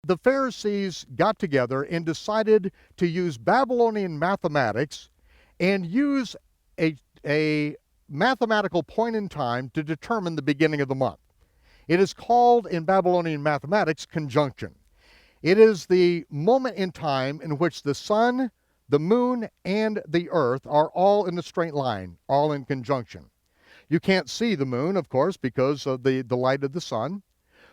the Pharisees got together and decided to use Babylonian mathematics and use a mathematical point in time to determine the beginning of the month. It is called in Babylonian mathematics conjunction. It is the moment in time in which the sun, the moon, and the earth are all in a straight line, all in conjunction. You can't see the moon, of course, because of the light of the sun,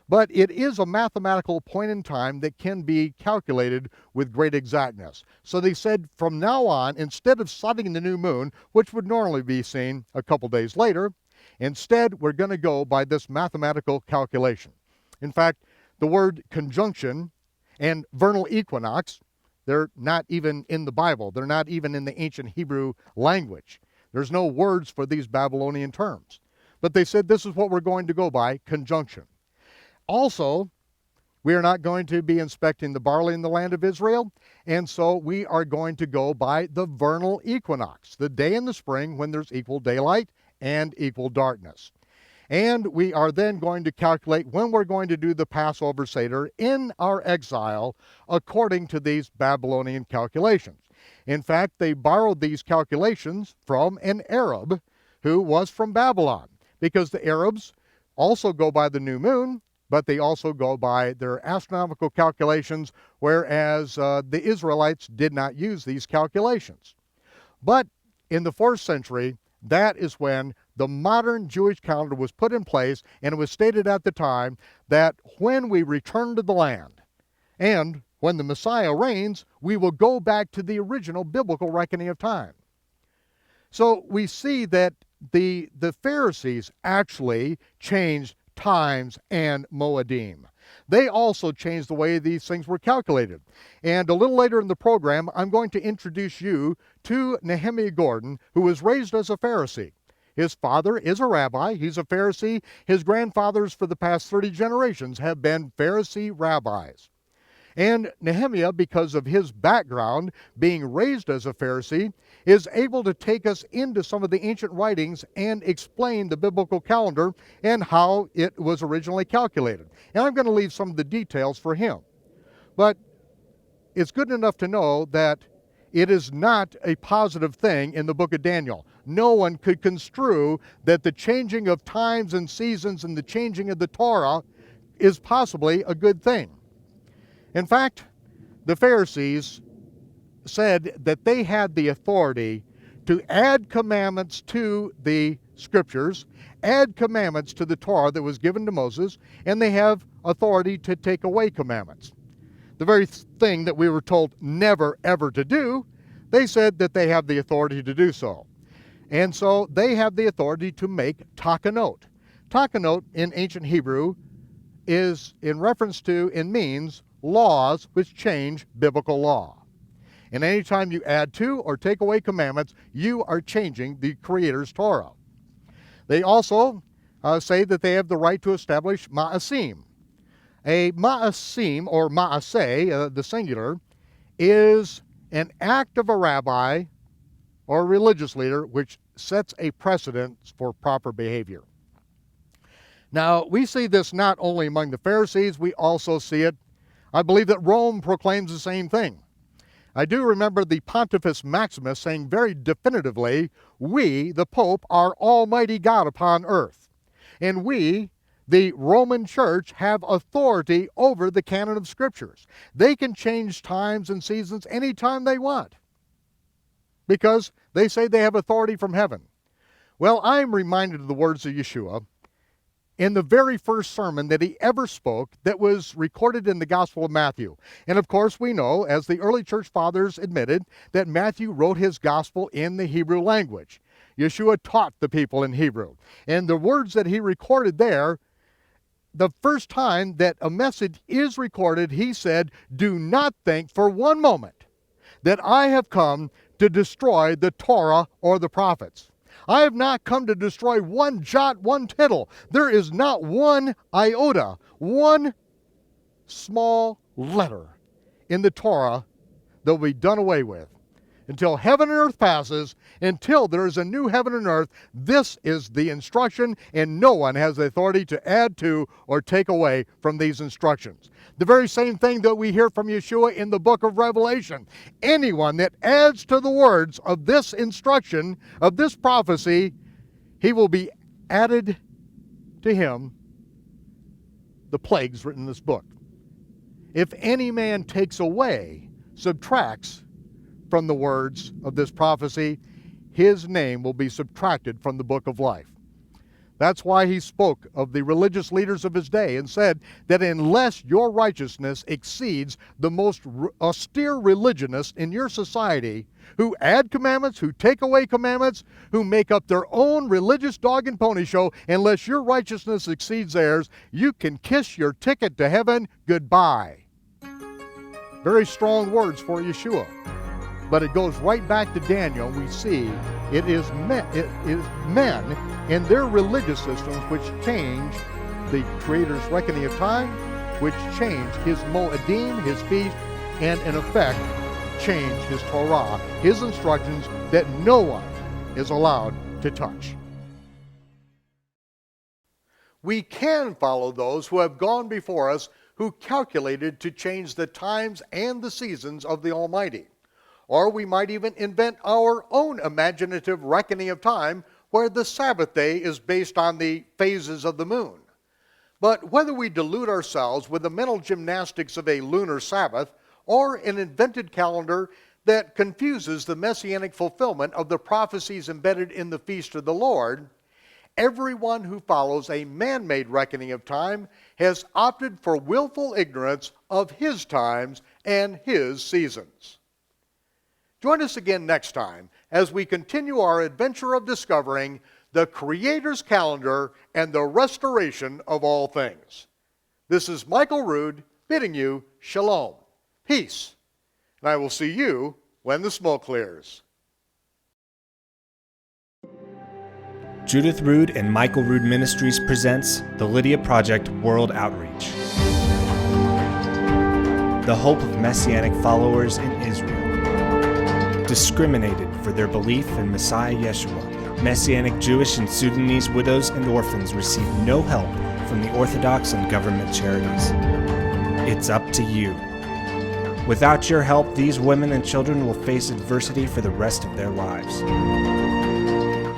but it is a mathematical point in time that can be calculated with great exactness. So they said from now on, instead of studying the new moon, which would normally be seen a couple days later, instead we're going to go by this mathematical calculation. In fact, the word conjunction and vernal equinox, they're not even in the Bible. They're not even in the ancient Hebrew language. There's no words for these Babylonian terms. But they said this is what we're going to go by, conjunction. Also, we are not going to be inspecting the barley in the land of Israel, and so we are going to go by the vernal equinox, the day in the spring when there's equal daylight and equal darkness. And we are then going to calculate when we're going to do the Passover Seder in our exile according to these Babylonian calculations. In fact, they borrowed these calculations from an Arab who was from Babylon, because the Arabs also go by the new moon, but they also go by their astronomical calculations, whereas the Israelites did not use these calculations. But in the 4th century, that is when the modern Jewish calendar was put in place, and it was stated at the time that when we return to the land, and when the Messiah reigns, we will go back to the original biblical reckoning of time. So we see that the Pharisees actually changed times and moedim. They also changed the way these things were calculated. And a little later in the program, I'm going to introduce you to Nehemiah Gordon, who was raised as a Pharisee. His father is a rabbi, he's a Pharisee. His grandfathers for the past 30 generations have been Pharisee rabbis. And Nehemiah, because of his background, being raised as a Pharisee, is able to take us into some of the ancient writings and explain the biblical calendar and how it was originally calculated. And I'm going to leave some of the details for him. But it's good enough to know that it is not a positive thing in the book of Daniel. No one could construe that the changing of times and seasons and the changing of the Torah is possibly a good thing. In fact, the Pharisees said that they had the authority to add commandments to the scriptures, add commandments to the Torah that was given to Moses, and they have authority to take away commandments. The very thing that we were told never ever to do, they said that they have the authority to do so. And so they have the authority to make takanot. Takanot in ancient Hebrew is in reference to and means laws which change biblical law. And anytime you add to or take away commandments, you are changing the Creator's Torah. They also say that they have the right to establish ma'asim. A ma'asim, or ma'aseh, the singular, is an act of a rabbi or a religious leader which sets a precedent for proper behavior. Now, we see this not only among the Pharisees, we also see it. I believe that Rome proclaims the same thing. I do remember the Pontifex Maximus saying very definitively, we, the Pope, are Almighty God upon earth. And we, the Roman Church, have authority over the canon of scriptures. They can change times and seasons anytime they want, because they say they have authority from heaven. Well, I'm reminded of the words of Yeshua in the very first sermon that he ever spoke that was recorded in the Gospel of Matthew. And of course we know, as the early church fathers admitted, that Matthew wrote his gospel in the Hebrew language. Yeshua taught the people in Hebrew. And the words that he recorded there, the first time that a message is recorded, he said, "Do not think for one moment that I have come to destroy the Torah or the prophets. I have not come to destroy one jot, one tittle. There is not one iota, one small letter in the Torah that will be done away with. until heaven and earth passes, until there is a new heaven and earth. This is the instruction, and no one has the authority to add to or take away from these instructions. The very same thing that we hear from Yeshua in the book of Revelation. Anyone that adds to the words of this instruction, of this prophecy, he will be added to him the plagues written in this book. If any man takes away, subtracts from the words of this prophecy, his name will be subtracted from the book of life. That's why he spoke of the religious leaders of his day and said that unless your righteousness exceeds the most austere religionists in your society, who add commandments, who take away commandments, who make up their own religious dog and pony show, unless your righteousness exceeds theirs, you can kiss your ticket to heaven goodbye. Very strong words for Yeshua. But it goes right back to Daniel. We see it is men and their religious systems which change the Creator's reckoning of time, which change his Moedim, his feast, and in effect change his Torah, his instructions that no one is allowed to touch. We can follow those who have gone before us, who calculated to change the times and the seasons of the Almighty. Or we might even invent our own imaginative reckoning of time, where the Sabbath day is based on the phases of the moon. But whether we delude ourselves with the mental gymnastics of a lunar Sabbath, or an invented calendar that confuses the messianic fulfillment of the prophecies embedded in the feast of the Lord, everyone who follows a man-made reckoning of time has opted for willful ignorance of his times and his seasons. Join us again next time as we continue our adventure of discovering the Creator's calendar and the restoration of all things. This is Michael Rood bidding you shalom, peace, and I will see you when the smoke clears. Judith Rood and Michael Rood Ministries presents the Lydia Project World Outreach. The hope of Messianic followers in Israel. Discriminated for their belief in Messiah Yeshua, Messianic Jewish and Sudanese widows and orphans receive no help from the Orthodox and government charities. It's up to you. Without your help, these women and children will face adversity for the rest of their lives.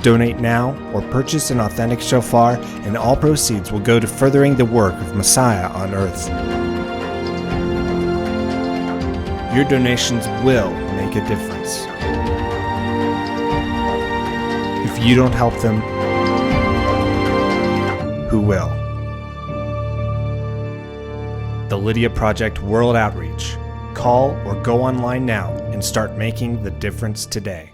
Donate now or purchase an authentic shofar, and all proceeds will go to furthering the work of Messiah on earth. Your donations will make a difference. If you don't help them, who will? The Lydia Project World Outreach. Call or go online now and start making the difference today.